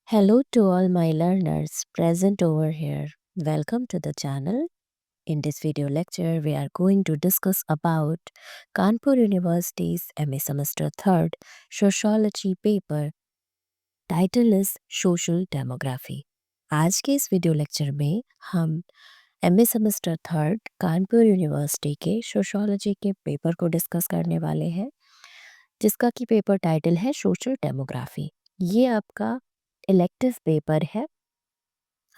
Hello to all my learners present over here. Welcome to the channel. In this video lecture, we are going to discuss about Kanpur University's MA Semester 3rd Sociology paper. Title is Social Demography. आज के इस video lecture में हम MA semester 3rd Kanpur university के sociology के paper को discuss करने वाले हैं, जिसका कि पेपर टाइटल है सोशल डेमोग्राफी। ये आपका इलेक्टिव पेपर है।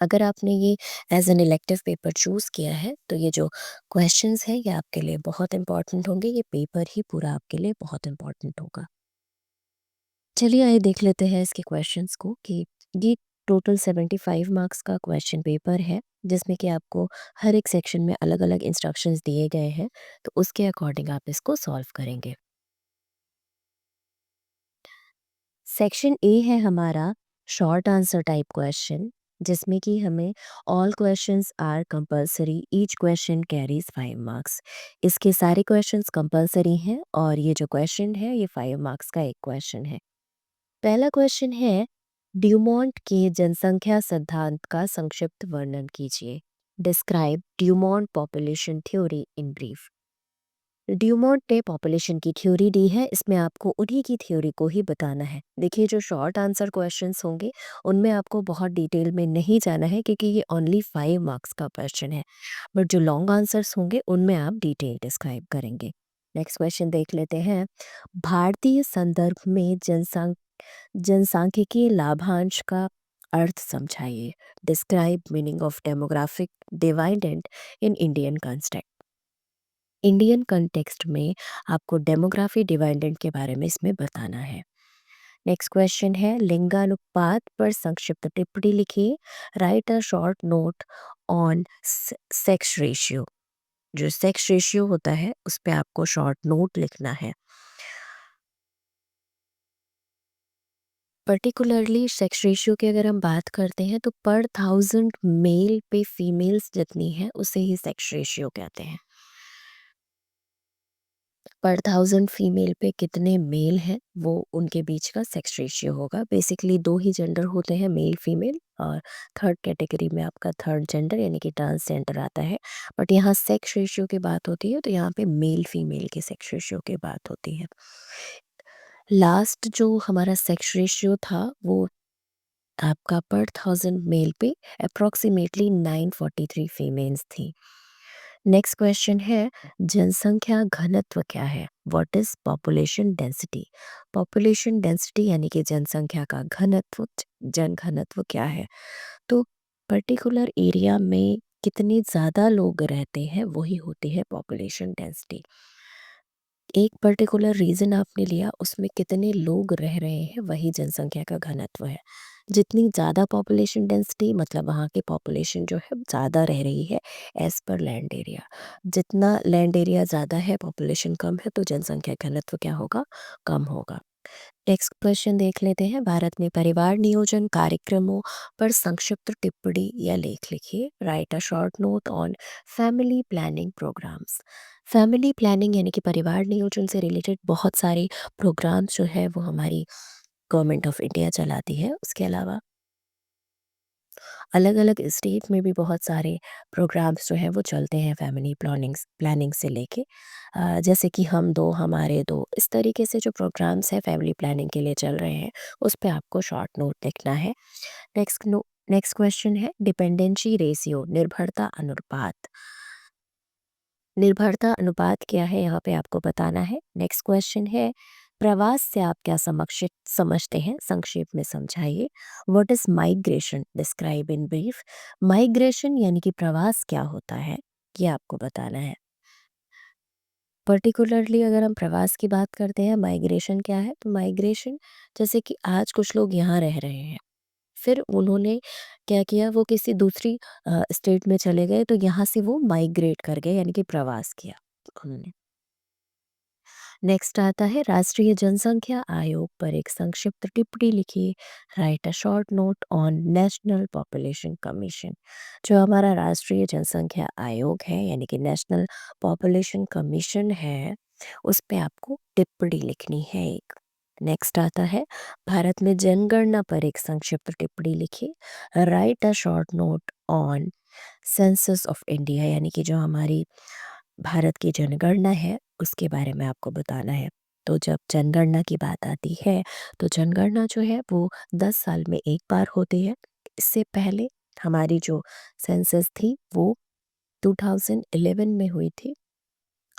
अगर आपने ये as an elective paper choose किया है तो ये जो क्वेश्चंस हैं ये आपके लिए बहुत इंपॉर्टेंट होंगे। ये पेपर ही पूरा आपके लिए बहुत इंपॉर्टेंट होगा। चलिए आइए देख लेते हैं इसके क्वेश्चंस को कि ये टोटल 75 मार्क्स का क्वेश्चन पेपर है, जिसमें कि आपको हर एक सेक्शन में अलग अलग इंस्ट्रक्शंस दिए गए हैं, तो उसके अकॉर्डिंग आप इसको सॉल्व करेंगे। सेक्शन ए है हमारा शॉर्ट आंसर टाइप क्वेश्चन, जिसमें कि हमें all questions are compulsory, each question carries 5 marks. इसके सारे क्वेश्चंस कंपलसरी हैं और ये जो क्वेश्चन है ये 5 मार्क्स का एक क्वेश्चन है। पहला क्वेश्चन है, ड्यूमोंट के जनसंख्या सिद्धांत का संक्षिप्त वर्णन कीजिए। Describe Dumont population theory in brief. Dumont ने पॉपुलेशन की थ्योरी दी है, इसमें आपको उन्हीं की थ्योरी को ही बताना है। देखिए जो शॉर्ट आंसर क्वेश्चंस होंगे उनमें आपको बहुत डिटेल में नहीं जाना है, क्योंकि ये ओनली 5 मार्क्स का क्वेश्चन है। बट जो लॉन्ग आंसर्स होंगे उनमें आप डिटेल डिस्क्राइब करेंगे। नेक्स्ट क्वेश्चन देख लेते हैं। भारतीय संदर्भ में जनसांख्यिकीय लाभांश का अर्थ समझाइए। Describe meaning of demographic डिवाइडेंट in Indian context. Indian context में आपको डेमोग्राफी डिवाइडेंट के बारे में इसमें बताना है। नेक्स्ट क्वेश्चन है, लिंगानुपात पर संक्षिप्त टिप्पणी लिखिए। Write a short note on sex ratio. जो सेक्स रेशियो होता है उस पे आपको शॉर्ट नोट लिखना है। पर्टिकुलरली सेक्स रेशियो की अगर हम बात करते हैं तो पर 1000 मेल पे फीमेल्स जितनी है उसे ही सेक्स रेशियो कहते हैं। पर 1000 फीमेल पे कितने मेल हैं वो उनके बीच का सेक्स रेशियो होगा। बेसिकली 2 ही जेंडर होते हैं, मेल फीमेल, और थर्ड कैटेगरी में आपका थर्ड जेंडर यानी कि ट्रांसजेंडर आता है। बट यहाँ सेक्स रेशियो की बात होती है तो यहाँ पे मेल फीमेल के सेक्स रेशियो की बात होती है। लास्ट जो हमारा सेक्स रेशियो था वो आपका पर 1000 मेल पे अप्रॉक्सीमेटली 943 फीमेल्स थी। नेक्स्ट क्वेश्चन है, जनसंख्या घनत्व क्या है? What is population density? Population density यानी कि जनसंख्या का घनत्व, जन घनत्व क्या है? तो पर्टिकुलर एरिया में कितने ज़्यादा लोग रहते हैं वही होती है पॉपुलेशन डेंसिटी। एक पर्टिकुलर रीजन आपने लिया, उसमें कितने लोग रह रहे हैं वही जनसंख्या का घनत्व है। जितनी ज़्यादा पॉपुलेशन डेंसिटी मतलब वहाँ की पॉपुलेशन जो है ज़्यादा रह रही है एज़ पर लैंड एरिया। जितना लैंड एरिया ज़्यादा है पॉपुलेशन कम है तो जनसंख्या घनत्व क्या होगा? कम होगा। नेक्स्ट क्वेश्चन देख लेते हैं। भारत में परिवार नियोजन कार्यक्रमों पर संक्षिप्त टिप्पणी या लेख लिखिए। Write a short note on family planning programmes. Family planning यानी कि परिवार नियोजन से रिलेटेड बहुत सारे प्रोग्राम्स जो है वो हमारी गवर्नमेंट ऑफ इंडिया चलाती है। उसके अलावा अलग अलग स्टेट में भी बहुत सारे प्रोग्राम्स जो हैं वो चलते हैं फैमिली प्लानिंग से लेके जैसे कि हम दो हमारे दो, इस तरीके से जो प्रोग्राम्स हैं फैमिली प्लानिंग के लिए चल रहे हैं उस पे आपको शॉर्ट नोट लिखना है। नेक्स्ट क्वेश्चन है, डिपेंडेंसी रेशियो, निर्भरता अनुपात। निर्भरता अनुपात क्या है यहाँ पे आपको बताना है। नेक्स्ट क्वेश्चन है, प्रवास से आप क्या समझते हैं? संक्षेप में समझाइए। What is migration? Describe in brief. Migration यानी कि प्रवास क्या होता है ये आपको बताना है। पर्टिकुलरली अगर हम प्रवास की बात करते हैं, माइग्रेशन क्या है? तो माइग्रेशन जैसे कि आज कुछ लोग यहाँ रह रहे हैं, फिर उन्होंने क्या किया, वो किसी दूसरी स्टेट में चले गए तो यहाँ से वो माइग्रेट कर गए यानी कि प्रवास किया उन्होंने। नेक्स्ट आता है, राष्ट्रीय जनसंख्या आयोग पर एक संक्षिप्त टिप्पणी लिखिए। Write a short note on national population commission. जो हमारा राष्ट्रीय जनसंख्या आयोग है यानी कि नेशनल पॉपुलेशन कमीशन है, उस पे आपको टिप्पणी लिखनी है एक। नेक्स्ट आता है भारत में जनगणना पर एक संक्षिप्त टिप्पणी लिखिए। Write a short note on census of India, यानी कि जो हमारी भारत की जनगणना है उसके बारे में आपको बताना है। तो जब जनगणना की बात आती है तो जनगणना जो है वो 10 साल में एक बार होती है। इससे पहले हमारी जो सेंसस थी वो 2011 में हुई थी,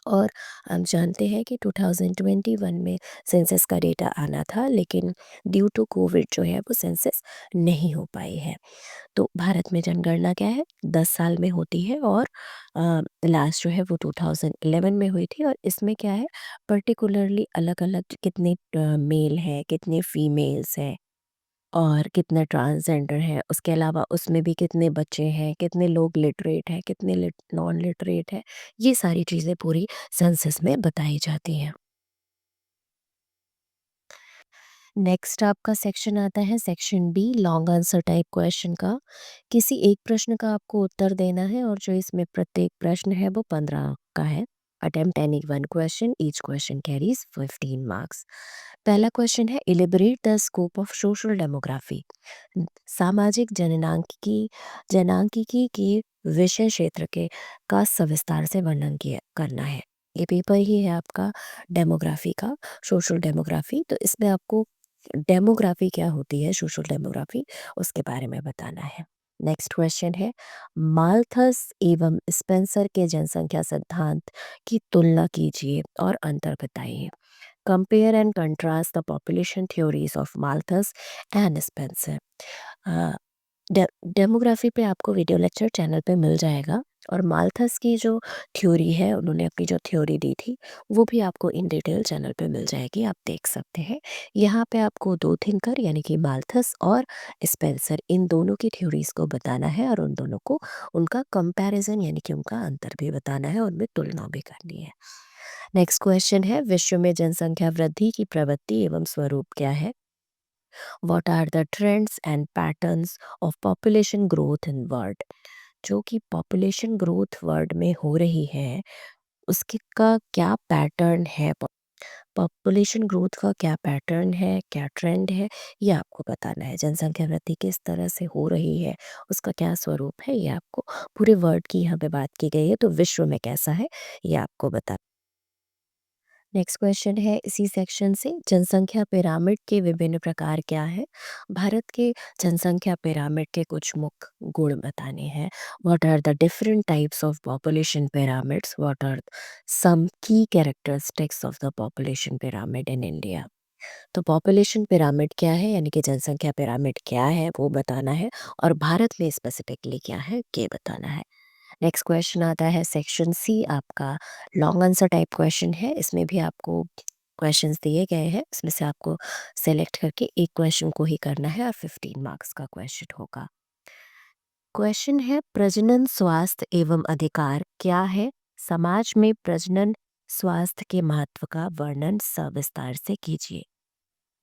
और हम जानते हैं कि 2021 में सेंसस का डेटा आना था, लेकिन ड्यू टू कोविड जो है वो सेंसस नहीं हो पाई है। तो भारत में जनगणना क्या है, 10 साल में होती है, और लास्ट जो है वो 2011 में हुई थी। और इसमें क्या है, पर्टिकुलरली अलग अलग कितने मेल हैं, कितने फीमेल्स हैं, और कितने ट्रांसजेंडर हैं, उसके अलावा उसमें भी कितने बच्चे हैं, कितने लोग लिटरेट हैं, कितने नॉन लिटरेट हैं, ये सारी चीज़ें पूरी सेंसस में बताई जाती हैं। नेक्स्ट आपका सेक्शन आता है section B, long answer type question का। किसी एक प्रश्न का आपको उत्तर देना है, और जो इसमें प्रत्येक प्रश्न है वो 15 का है। Attempt any one question, each question carries 15 marks. पहला क्वेश्चन है, elaborate the scope of social demography. सामाजिक जनांकिकी के विषय क्षेत्र के का सविस्तार से वर्णन किया करना है। ये पेपर ही है आपका डेमोग्राफी का, सोशल डेमोग्राफी। तो इसमें आपको डेमोग्राफी क्या होती है, सोशल डेमोग्राफी, उसके बारे में बताना है। नेक्स्ट क्वेश्चन है, माल्थस एवं स्पेंसर के जनसंख्या सिद्धांत की तुलना कीजिए और अंतर बताइए। Compare and contrast the population theories of Malthus and Spencer. Demography पे आपको वीडियो लेक्चर चैनल पे मिल जाएगा, और माल्थस की जो थ्योरी है, उन्होंने अपनी जो थ्योरी दी थी वो भी आपको इन डिटेल चैनल पे मिल जाएगी, आप देख सकते हैं। यहाँ पे आपको दो थिंकर यानी कि माल्थस और स्पेंसर, इन दोनों की थ्योरीज को बताना है, और उन दोनों को उनका कंपैरिजन यानी कि उनका अंतर भी बताना है, उनमें तुलना भी करनी है। नेक्स्ट क्वेश्चन है, विश्व में जनसंख्या वृद्धि की प्रवृत्ति एवं स्वरूप क्या है। What are the trends and patterns of population growth in world. जो कि पॉपुलेशन ग्रोथ वर्ल्ड में हो रही है उसके का क्या पैटर्न है, पॉपुलेशन ग्रोथ का क्या पैटर्न है, क्या ट्रेंड है, ये आपको बताना है। जनसंख्या वृद्धि किस तरह से हो रही है, उसका क्या स्वरूप है, ये आपको, पूरे वर्ल्ड की यहाँ पे बात की गई है, तो विश्व में कैसा है ये आपको बता। नेक्स्ट क्वेश्चन है इसी सेक्शन से, जनसंख्या पिरामिड के विभिन्न प्रकार क्या है। भारत के जनसंख्या पिरामिड के कुछ मुख्य गुण बताने हैं। What are the different types of population pyramids, what are some key characteristics of the population pyramid in India. तो पॉपुलेशन पिरामिड क्या है, यानी कि जनसंख्या पिरामिड क्या है वो बताना है, और भारत में स्पेसिफिकली क्या है ये बताना है। नेक्स्ट क्वेश्चन आता है सेक्शन सी आपका, लॉन्ग आंसर टाइप क्वेश्चन है। इसमें भी आपको क्वेश्चंस दिए गए हैं, इसमें से आपको सेलेक्ट करके एक क्वेश्चन को ही करना है, और 15 मार्क्स का क्वेश्चन होगा। क्वेश्चन है, प्रजनन स्वास्थ्य एवं अधिकार क्या है। समाज में प्रजनन स्वास्थ्य के महत्व का वर्णन सविस्तार से कीजिए।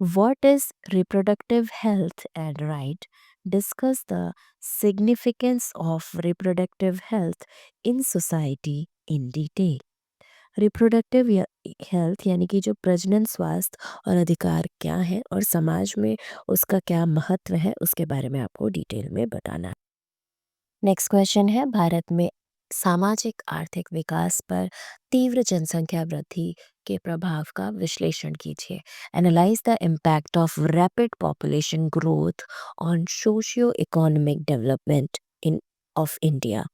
What is reproductive health and right? Discuss the significance of reproductive health in society in detail. Reproductive health यानी कि जो प्रजनन स्वास्थ्य और अधिकार क्या है, और समाज में उसका क्या महत्व है, उसके बारे में आपको डिटेल में बताना है। नेक्स्ट क्वेश्चन है, भारत में सामाजिक आर्थिक विकास पर तीव्र जनसंख्या वृद्धि के प्रभाव का विश्लेषण कीजिए। Analyse the impact of rapid population growth on socio economic development in of India.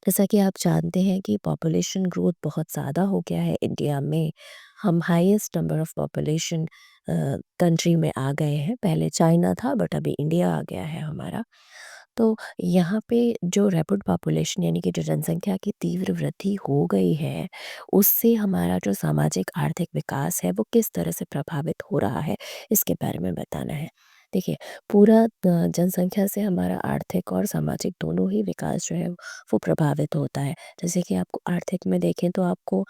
जैसा कि आप जानते हैं कि पॉपुलेशन ग्रोथ बहुत ज़्यादा हो गया है इंडिया में। हम highest number of population country में आ गए हैं, पहले चाइना था बट अभी इंडिया आ गया है हमारा। तो यहाँ पे जो रैपिड पॉपुलेशन यानी कि जो जनसंख्या की तीव्र वृद्धि हो गई है, उससे हमारा जो सामाजिक आर्थिक विकास है वो किस तरह से प्रभावित हो रहा है, इसके बारे में बताना है। देखिए, पूरा जनसंख्या से हमारा आर्थिक और सामाजिक दोनों ही विकास जो है वो प्रभावित होता है। जैसे कि आपको आर्थिक में देखें तो आपको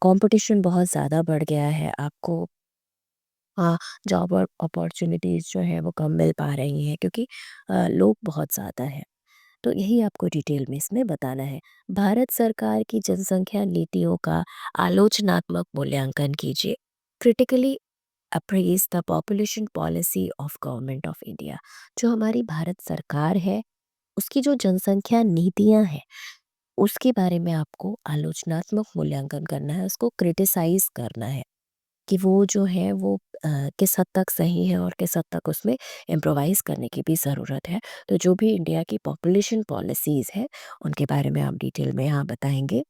कॉम्पिटिशन बहुत ज़्यादा बढ़ गया है, आपको जॉब और अपॉर्चुनिटीज़ जो हैं वो कम मिल पा रही हैं, क्योंकि लोग बहुत ज़्यादा हैं। तो यही आपको डिटेल में इसमें बताना है। भारत सरकार की जनसंख्या नीतियों का आलोचनात्मक मूल्यांकन कीजिए। Critically apprise the population policy of government of India. जो हमारी भारत सरकार है, उसकी जो जनसंख्या नीतियाँ हैं, उसके बारे में आपको आलोचनात्मक मूल्यांकन करना है, उसको क्रिटिसाइज़ करना है कि वो जो है वो किस हद तक सही है और किस हद तक उसमें इम्प्रोवाइज़ करने की भी ज़रूरत है। तो जो भी इंडिया की पॉपुलेशन पॉलिसीज़ हैं, उनके बारे में आप डिटेल में यहाँ बताएँगे।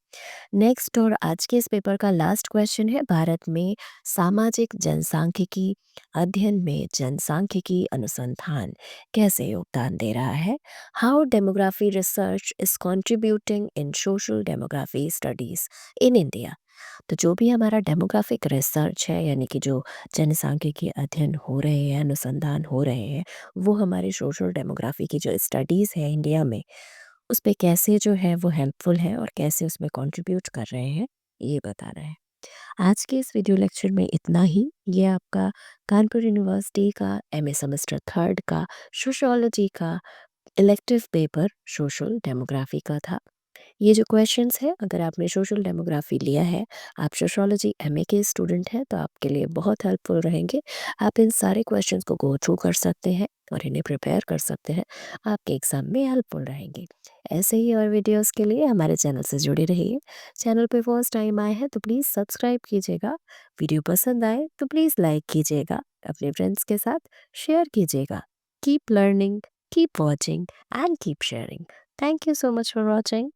नेक्स्ट और आज के इस पेपर का लास्ट क्वेश्चन है, भारत में सामाजिक जनसांख्यिकी अध्ययन में जनसांख्यिकी अनुसंधान कैसे योगदान दे रहा है? How demography research is contributing in social demography studies in India. तो जो भी हमारा डेमोग्राफिक रिसर्च है, यानी कि जो जनसांख्यिकी अध्ययन हो रहे हैं, अनुसंधान हो रहे हैं, वो हमारी सोशल डेमोग्राफी की जो स्टडीज़ है इंडिया में, उस पे कैसे जो है वो हेल्पफुल है और कैसे उसमें कंट्रीब्यूट कर रहे हैं, ये बता रहे हैं। आज के इस वीडियो लेक्चर में इतना ही। ये आपका कानपुर यूनिवर्सिटी का एमए सेमेस्टर 3 का सोशियोलॉजी का इलेक्टिव पेपर सोशल डेमोग्राफी का था। ये जो क्वेश्चंस हैं, अगर आपने सोशल डेमोग्राफी लिया है, आप सोशियोलॉजी एमए के स्टूडेंट हैं, तो आपके लिए बहुत हेल्पफुल रहेंगे। आप इन सारे क्वेश्चंस को गो थ्रू कर सकते हैं और इन्हें प्रिपेयर कर सकते हैं, आपके एग्ज़ाम में हेल्पफुल रहेंगे। ऐसे ही और वीडियोज़ के लिए हमारे चैनल से जुड़े रहिए। चैनल पे फर्स्ट टाइम आए हैं तो प्लीज़ सब्सक्राइब कीजिएगा। वीडियो पसंद आए तो प्लीज़ लाइक कीजिएगा, अपने फ्रेंड्स के साथ शेयर कीजिएगा। Keep learning, keep watching and keep sharing. Thank you so much for watching.